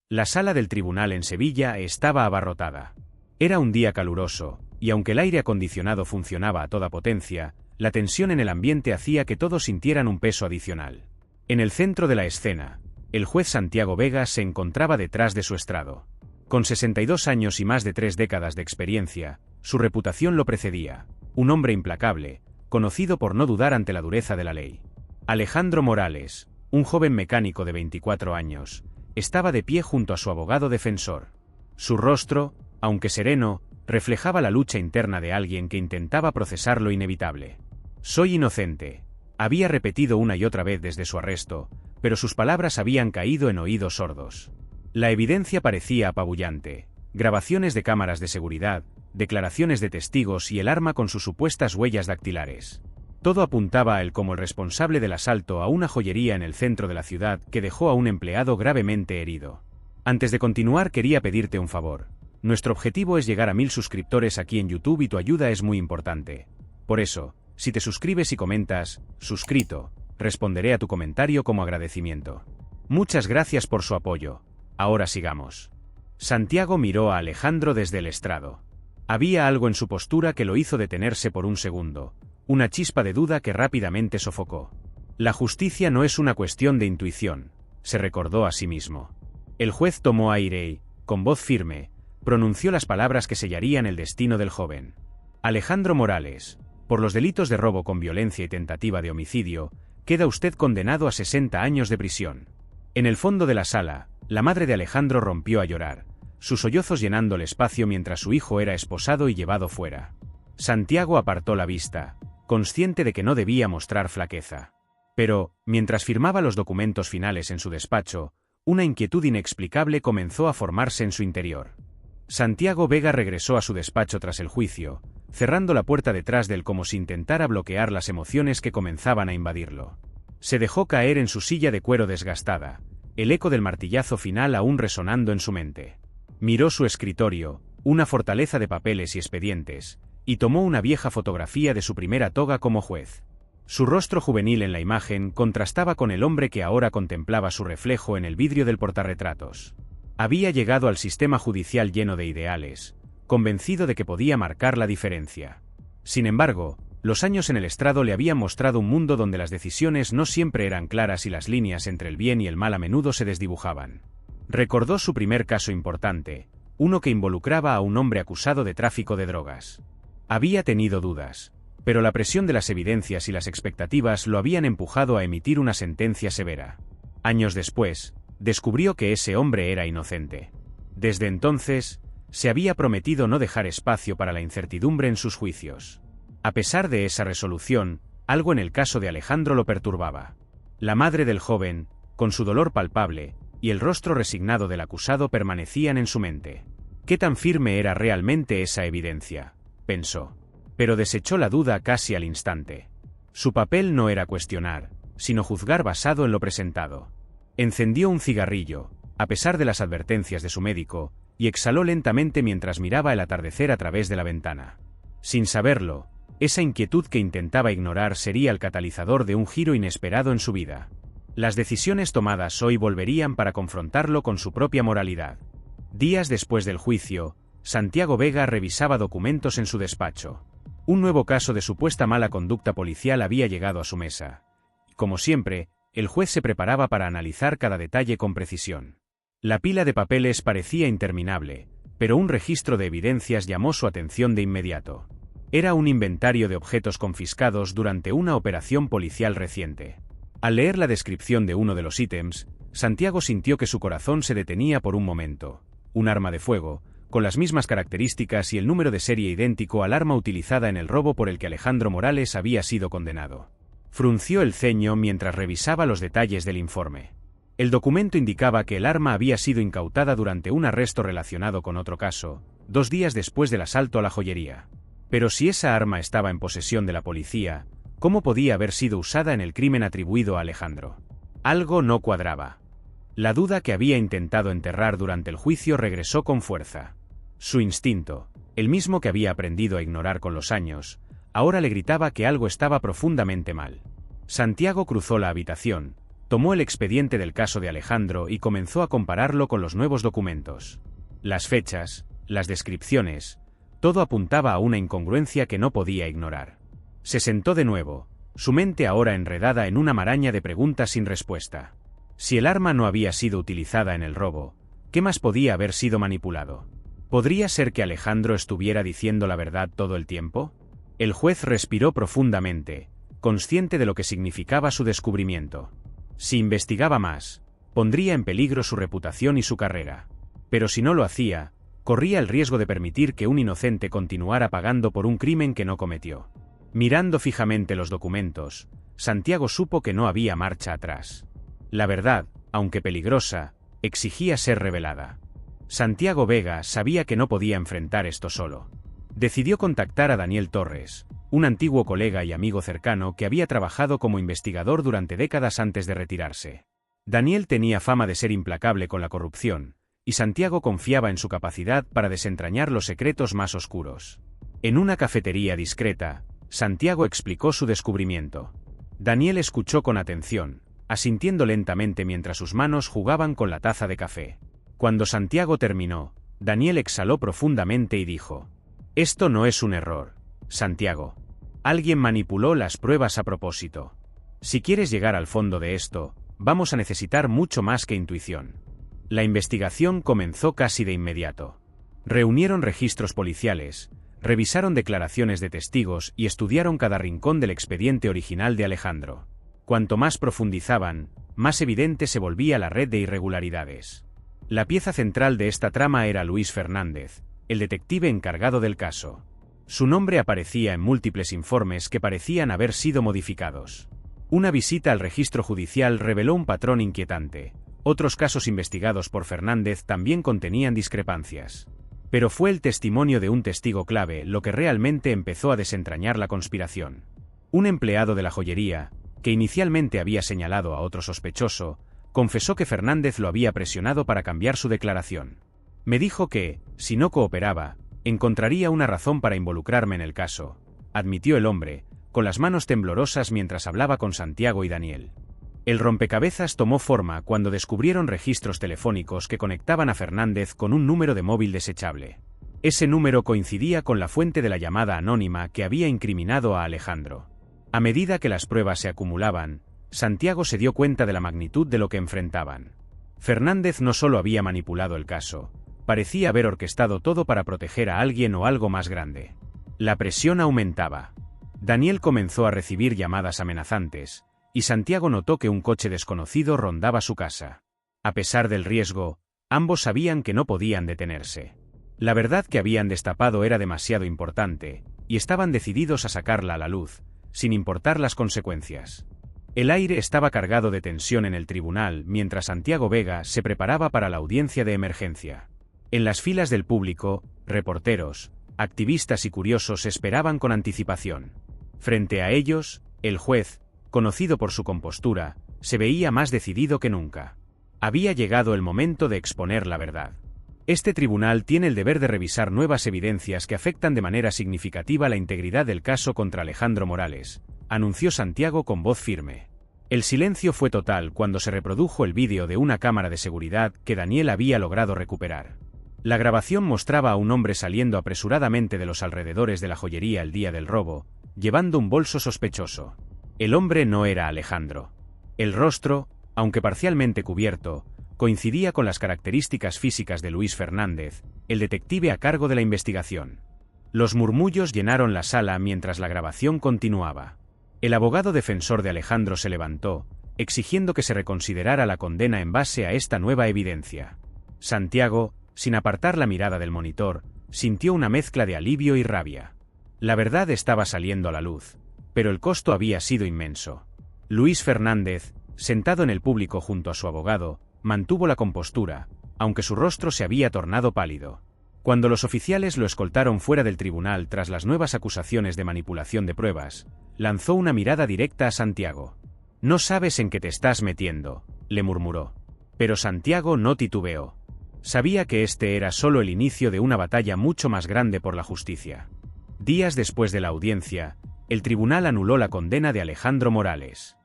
La sala del tribunal en Sevilla estaba abarrotada. Era un día caluroso, y aunque el aire acondicionado funcionaba a toda potencia, la tensión en el ambiente hacía que todos sintieran un peso adicional. En el centro de la escena, el juez Santiago Vega se encontraba detrás de su estrado. Con 62 años y más de 3 décadas de experiencia, su reputación lo precedía. Un hombre implacable, conocido por no dudar ante la dureza de la ley. Alejandro Morales, un joven mecánico de 24 años, estaba de pie junto a su abogado defensor. Su rostro, aunque sereno, reflejaba la lucha interna de alguien que intentaba procesar lo inevitable. «Soy inocente», había repetido una y otra vez desde su arresto, pero sus palabras habían caído en oídos sordos. La evidencia parecía apabullante: grabaciones de cámaras de seguridad, declaraciones de testigos y el arma con sus supuestas huellas dactilares. Todo apuntaba a él como el responsable del asalto a una joyería en el centro de la ciudad que dejó a un empleado gravemente herido. Antes de continuar, quería pedirte un favor. Nuestro objetivo es llegar a 1000 suscriptores aquí en YouTube y tu ayuda es muy importante. Por eso, si te suscribes y comentas «suscrito», responderé a tu comentario como agradecimiento. Muchas gracias por su apoyo. Ahora sigamos. Santiago miró a Alejandro desde el estrado. Había algo en su postura que lo hizo detenerse por un segundo, una chispa de duda que rápidamente sofocó. La justicia no es una cuestión de intuición, se recordó a sí mismo. El juez tomó aire y, con voz firme, pronunció las palabras que sellarían el destino del joven. Alejandro Morales, por los delitos de robo con violencia y tentativa de homicidio, queda usted condenado a 60 años de prisión. En el fondo de la sala, la madre de Alejandro rompió a llorar, sus sollozos llenando el espacio mientras su hijo era esposado y llevado fuera. Santiago apartó la vista, consciente de que no debía mostrar flaqueza. Pero, mientras firmaba los documentos finales en su despacho, una inquietud inexplicable comenzó a formarse en su interior. Santiago Vega regresó a su despacho tras el juicio, cerrando la puerta detrás de él como si intentara bloquear las emociones que comenzaban a invadirlo. Se dejó caer en su silla de cuero desgastada, el eco del martillazo final aún resonando en su mente. Miró su escritorio, una fortaleza de papeles y expedientes, y tomó una vieja fotografía de su primera toga como juez. Su rostro juvenil en la imagen contrastaba con el hombre que ahora contemplaba su reflejo en el vidrio del portarretratos. Había llegado al sistema judicial lleno de ideales, convencido de que podía marcar la diferencia. Sin embargo, los años en el estrado le habían mostrado un mundo donde las decisiones no siempre eran claras y las líneas entre el bien y el mal a menudo se desdibujaban. Recordó su primer caso importante, uno que involucraba a un hombre acusado de tráfico de drogas. Había tenido dudas, pero la presión de las evidencias y las expectativas lo habían empujado a emitir una sentencia severa. Años después, descubrió que ese hombre era inocente. Desde entonces, se había prometido no dejar espacio para la incertidumbre en sus juicios. A pesar de esa resolución, algo en el caso de Alejandro lo perturbaba. La madre del joven, con su dolor palpable, y el rostro resignado del acusado permanecían en su mente. ¿Qué tan firme era realmente esa evidencia?, pensó. Pero desechó la duda casi al instante. Su papel no era cuestionar, sino juzgar basado en lo presentado. Encendió un cigarrillo, a pesar de las advertencias de su médico, y exhaló lentamente mientras miraba el atardecer a través de la ventana. Sin saberlo, esa inquietud que intentaba ignorar sería el catalizador de un giro inesperado en su vida. Las decisiones tomadas hoy volverían para confrontarlo con su propia moralidad. Días después del juicio, Santiago Vega revisaba documentos en su despacho. Un nuevo caso de supuesta mala conducta policial había llegado a su mesa. Como siempre, el juez se preparaba para analizar cada detalle con precisión. La pila de papeles parecía interminable, pero un registro de evidencias llamó su atención de inmediato. Era un inventario de objetos confiscados durante una operación policial reciente. Al leer la descripción de uno de los ítems, Santiago sintió que su corazón se detenía por un momento. Un arma de fuego, con las mismas características y el número de serie idéntico al arma utilizada en el robo por el que Alejandro Morales había sido condenado. Frunció el ceño mientras revisaba los detalles del informe. El documento indicaba que el arma había sido incautada durante un arresto relacionado con otro caso, 2 días después del asalto a la joyería. Pero si esa arma estaba en posesión de la policía, ¿cómo podía haber sido usada en el crimen atribuido a Alejandro? Algo no cuadraba. La duda que había intentado enterrar durante el juicio regresó con fuerza. Su instinto, el mismo que había aprendido a ignorar con los años, ahora le gritaba que algo estaba profundamente mal. Santiago cruzó la habitación, Tomó el expediente del caso de Alejandro y comenzó a compararlo con los nuevos documentos. Las fechas, las descripciones, todo apuntaba a una incongruencia que no podía ignorar. Se sentó de nuevo, su mente ahora enredada en una maraña de preguntas sin respuesta. Si el arma no había sido utilizada en el robo, ¿qué más podía haber sido manipulado? ¿Podría ser que Alejandro estuviera diciendo la verdad todo el tiempo? El juez respiró profundamente, consciente de lo que significaba su descubrimiento. Si investigaba más, pondría en peligro su reputación y su carrera. Pero si no lo hacía, corría el riesgo de permitir que un inocente continuara pagando por un crimen que no cometió. Mirando fijamente los documentos, Santiago supo que no había marcha atrás. La verdad, aunque peligrosa, exigía ser revelada. Santiago Vega sabía que no podía enfrentar esto solo. Decidió contactar a Daniel Torres, un antiguo colega y amigo cercano que había trabajado como investigador durante décadas antes de retirarse. Daniel tenía fama de ser implacable con la corrupción, y Santiago confiaba en su capacidad para desentrañar los secretos más oscuros. En una cafetería discreta, Santiago explicó su descubrimiento. Daniel escuchó con atención, asintiendo lentamente mientras sus manos jugaban con la taza de café. Cuando Santiago terminó, Daniel exhaló profundamente y dijo: «Esto no es un error, Santiago. Alguien manipuló las pruebas a propósito. Si quieres llegar al fondo de esto, vamos a necesitar mucho más que intuición». La investigación comenzó casi de inmediato. Reunieron registros policiales, revisaron declaraciones de testigos y estudiaron cada rincón del expediente original de Alejandro. Cuanto más profundizaban, más evidente se volvía la red de irregularidades. La pieza central de esta trama era Luis Fernández, el detective encargado del caso. Su nombre aparecía en múltiples informes que parecían haber sido modificados. Una visita al registro judicial reveló un patrón inquietante. Otros casos investigados por Fernández también contenían discrepancias. Pero fue el testimonio de un testigo clave lo que realmente empezó a desentrañar la conspiración. Un empleado de la joyería, que inicialmente había señalado a otro sospechoso, confesó que Fernández lo había presionado para cambiar su declaración. «Me dijo que, si no cooperaba, encontraría una razón para involucrarme en el caso», admitió el hombre, con las manos temblorosas mientras hablaba con Santiago y Daniel. El rompecabezas tomó forma cuando descubrieron registros telefónicos que conectaban a Fernández con un número de móvil desechable. Ese número coincidía con la fuente de la llamada anónima que había incriminado a Alejandro. A medida que las pruebas se acumulaban, Santiago se dio cuenta de la magnitud de lo que enfrentaban. Fernández no solo había manipulado el caso, parecía haber orquestado todo para proteger a alguien o algo más grande. La presión aumentaba. Daniel comenzó a recibir llamadas amenazantes, y Santiago notó que un coche desconocido rondaba su casa. A pesar del riesgo, ambos sabían que no podían detenerse. La verdad que habían destapado era demasiado importante, y estaban decididos a sacarla a la luz, sin importar las consecuencias. El aire estaba cargado de tensión en el tribunal mientras Santiago Vega se preparaba para la audiencia de emergencia. En las filas del público, reporteros, activistas y curiosos esperaban con anticipación. Frente a ellos, el juez, conocido por su compostura, se veía más decidido que nunca. Había llegado el momento de exponer la verdad. Este tribunal tiene el deber de revisar nuevas evidencias que afectan de manera significativa la integridad del caso contra Alejandro Morales, anunció Santiago con voz firme. El silencio fue total cuando se reprodujo el vídeo de una cámara de seguridad que Daniel había logrado recuperar. La grabación mostraba a un hombre saliendo apresuradamente de los alrededores de la joyería el día del robo, llevando un bolso sospechoso. El hombre no era Alejandro. El rostro, aunque parcialmente cubierto, coincidía con las características físicas de Luis Fernández, el detective a cargo de la investigación. Los murmullos llenaron la sala mientras la grabación continuaba. El abogado defensor de Alejandro se levantó, exigiendo que se reconsiderara la condena en base a esta nueva evidencia. Santiago, sin apartar la mirada del monitor, sintió una mezcla de alivio y rabia. La verdad estaba saliendo a la luz, pero el costo había sido inmenso. Luis Fernández, sentado en el público junto a su abogado, mantuvo la compostura, aunque su rostro se había tornado pálido. Cuando los oficiales lo escoltaron fuera del tribunal tras las nuevas acusaciones de manipulación de pruebas, lanzó una mirada directa a Santiago. «No sabes en qué te estás metiendo», le murmuró. Pero Santiago no titubeó. Sabía que este era solo el inicio de una batalla mucho más grande por la justicia. Días después de la audiencia, el tribunal anuló la condena de Alejandro Morales.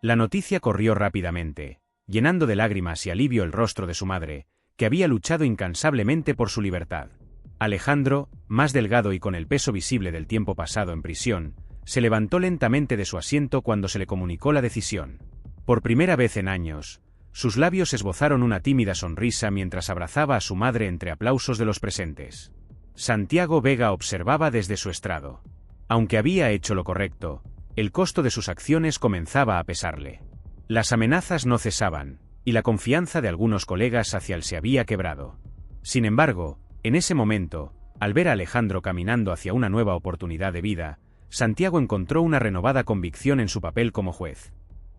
La noticia corrió rápidamente, llenando de lágrimas y alivio el rostro de su madre, que había luchado incansablemente por su libertad. Alejandro, más delgado y con el peso visible del tiempo pasado en prisión, se levantó lentamente de su asiento cuando se le comunicó la decisión. Por primera vez en años, sus labios esbozaron una tímida sonrisa mientras abrazaba a su madre entre aplausos de los presentes. Santiago Vega observaba desde su estrado. Aunque había hecho lo correcto, el costo de sus acciones comenzaba a pesarle. Las amenazas no cesaban, y la confianza de algunos colegas hacia él se había quebrado. Sin embargo, en ese momento, al ver a Alejandro caminando hacia una nueva oportunidad de vida, Santiago encontró una renovada convicción en su papel como juez.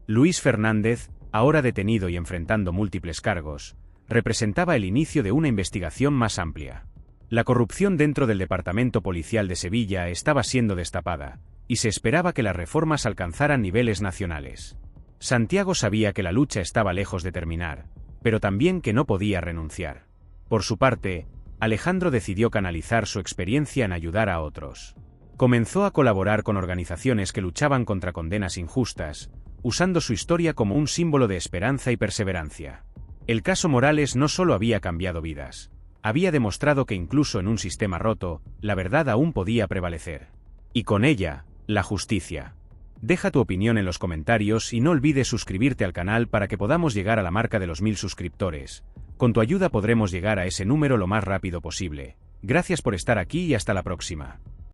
Luis Fernández, ahora detenido y enfrentando múltiples cargos, representaba el inicio de una investigación más amplia. La corrupción dentro del Departamento Policial de Sevilla estaba siendo destapada, y se esperaba que las reformas alcanzaran niveles nacionales. Santiago sabía que la lucha estaba lejos de terminar, pero también que no podía renunciar. Por su parte, Alejandro decidió canalizar su experiencia en ayudar a otros. Comenzó a colaborar con organizaciones que luchaban contra condenas injustas, usando su historia como un símbolo de esperanza y perseverancia. El caso Morales no solo había cambiado vidas, había demostrado que incluso en un sistema roto, la verdad aún podía prevalecer. Y con ella, la justicia. Deja tu opinión en los comentarios y no olvides suscribirte al canal para que podamos llegar a la marca de los 1000 suscriptores. Con tu ayuda podremos llegar a ese número lo más rápido posible. Gracias por estar aquí y hasta la próxima.